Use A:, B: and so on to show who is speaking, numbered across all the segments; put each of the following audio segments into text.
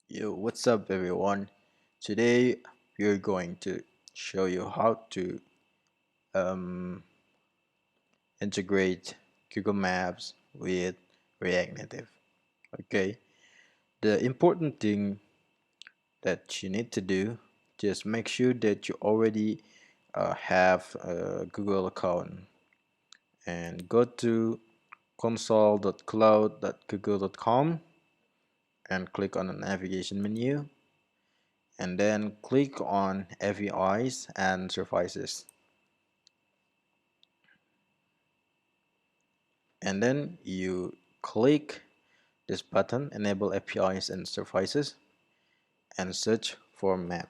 A: Yo, what's up everyone? Today we're going to show you how to um, integrate Google Maps with React Native. Okay, the important thing that you need to do, just make sure that you already have a Google account and go to console.cloud.google.com and click on the navigation menu and then click on APIs and services, and then you click this button, enable APIs and services, and search for map.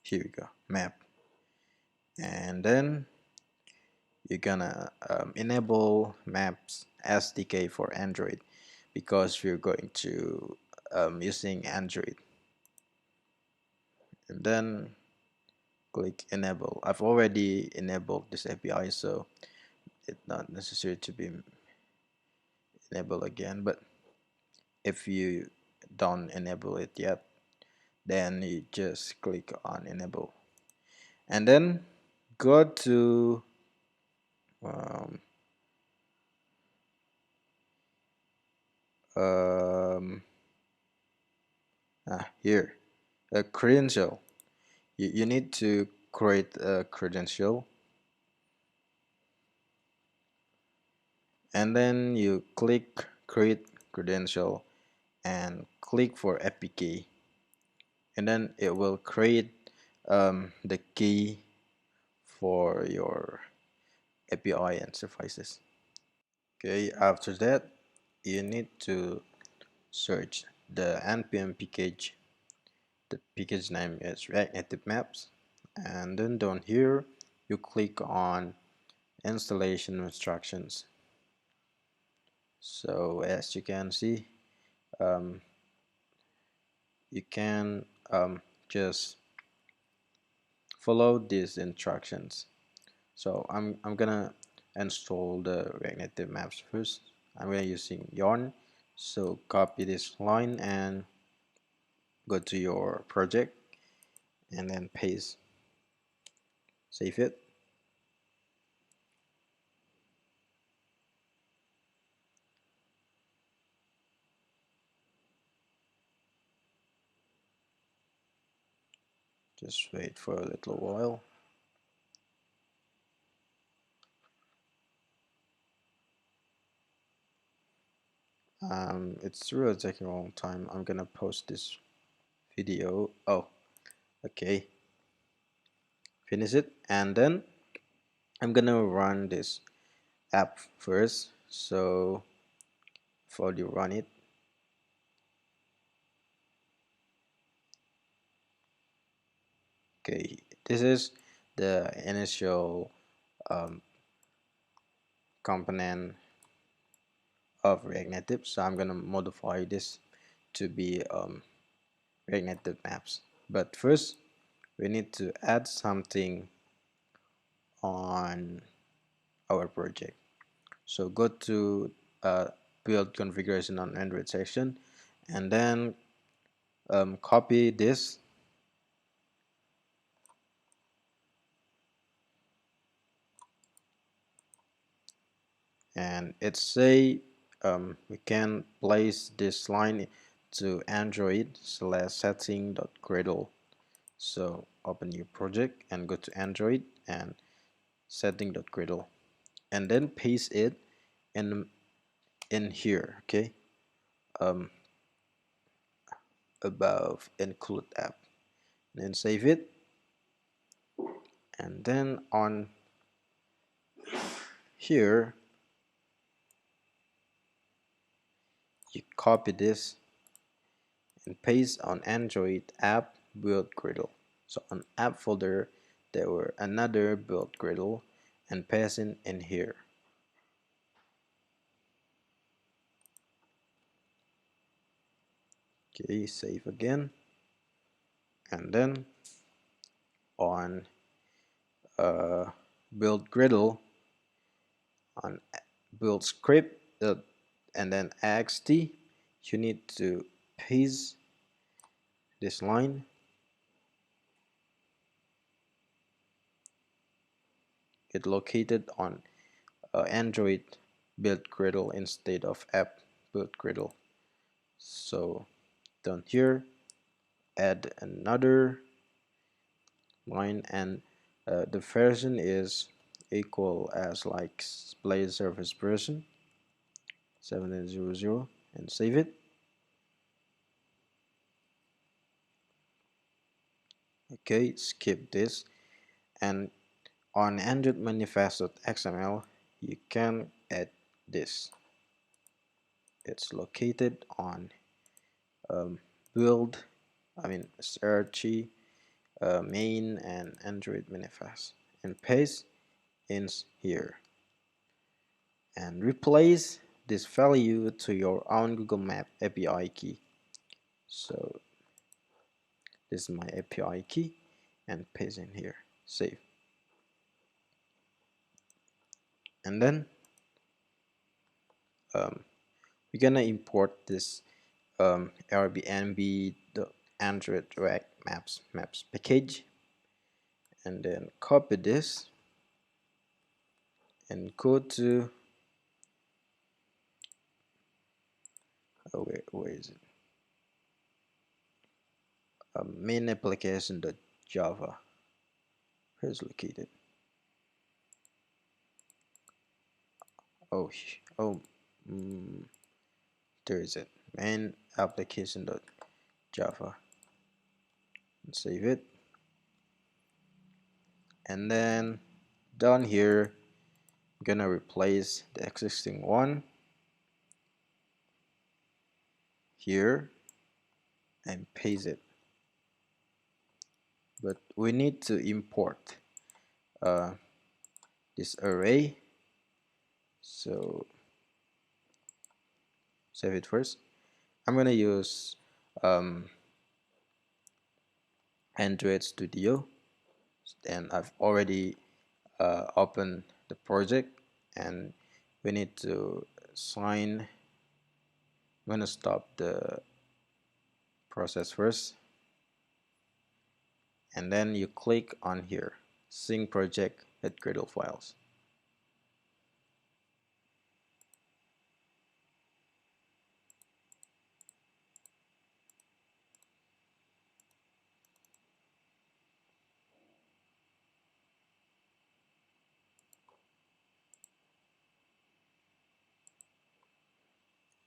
A: Here we go, map. And then you're gonna enable maps SDK for Android because we're going to using Android. And then click enable. I've already enabled this API, so it's not necessary to be enabled again. But if you don't enable it yet, then you just click on enable and then go to um, um, here a credential. You need to create a credential, and then you click create credential and click for APK, and then it will create the key for your API and services. Okay, after that you need to search the npm package. The package name is React Native Maps, and then down here you click on installation instructions. So as you can see, um, you can just follow these instructions. So I'm gonna install the React Native Maps first. I'm gonna using Yarn. So copy this line and go to your project and then paste, save it. Just wait for a little while. It's really taking a long time. I'm gonna post this video. Oh, okay, finish it, and then I'm gonna run this app first. So before you run it, okay, this is the initial um, component of React Native. So I'm gonna modify this to be React Native maps. But first, we need to add something on our project. So go to build configuration on Android section, and then copy this and it say we can place this line to Android slash setting.gradle. So open your project and go to Android and setting.gradle, and then paste it in here. Okay, um, above include app, and then save it, and then on here you copy this and paste on Android app build Gradle. So on app folder there were another build Gradle, and paste in here. Okay, save again, and then on build Gradle, on build script and then axt you need to paste this line. It located on Android build Gradle instead of app build Gradle. So down here, add another line, and the version is equal as like Blazor service version 1700, and save it. Okay, skip this, and on Android manifest.xml you can add this. It's located on build, search, main, and Android manifest, and paste in here, and replace this value to your own Google Map API key. So this is my API key, and paste in here, save. And then we're gonna import this Airbnb Android React Maps package, and then copy this and go to where is it, main application.java. Where is located? Oh, oh, there is it, main application.java. Save it, and then down here I'm gonna replace the existing one here and paste it. But we need to import this array, so save it first. I'm gonna use Android Studio, and I've already opened the project, and we need to sign. I'm gonna stop the process first, and then you click on here, sync project at Gradle files.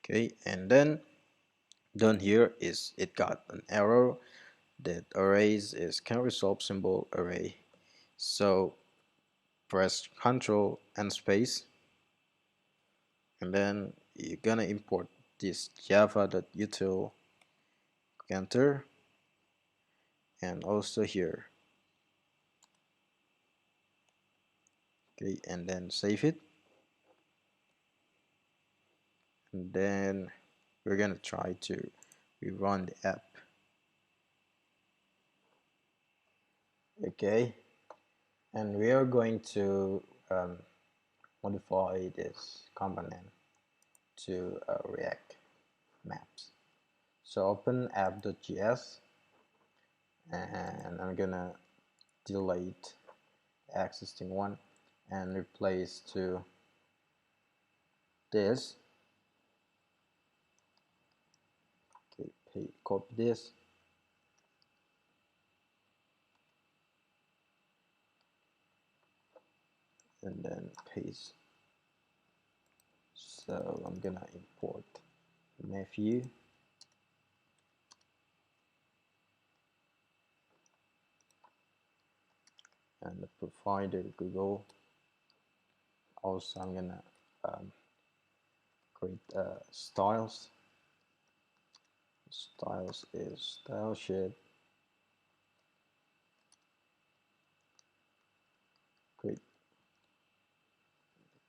A: Okay, and then down here is it got an error that arrays is can't resolve symbol array. So press Ctrl and space, and then you're gonna import this java.util enter, and also here. Okay, and then save it, and then we're gonna try to rerun the app. Okay, and we are going to modify this component to React Maps. So open app.js, and I'm gonna delete the existing one and replace to this. Okay, copy this, and then paste. So I'm gonna import Matthew, and the provider Google. Also I'm gonna create styles. Styles is style sheet. Create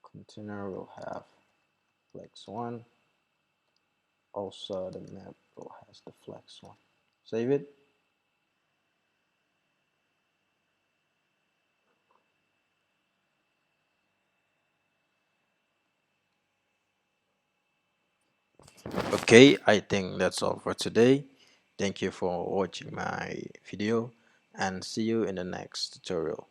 A: container will have flex one. Also the map will has the flex one. Save it. Okay, I think that's all for today. Thank you for watching my video and see you in the next tutorial.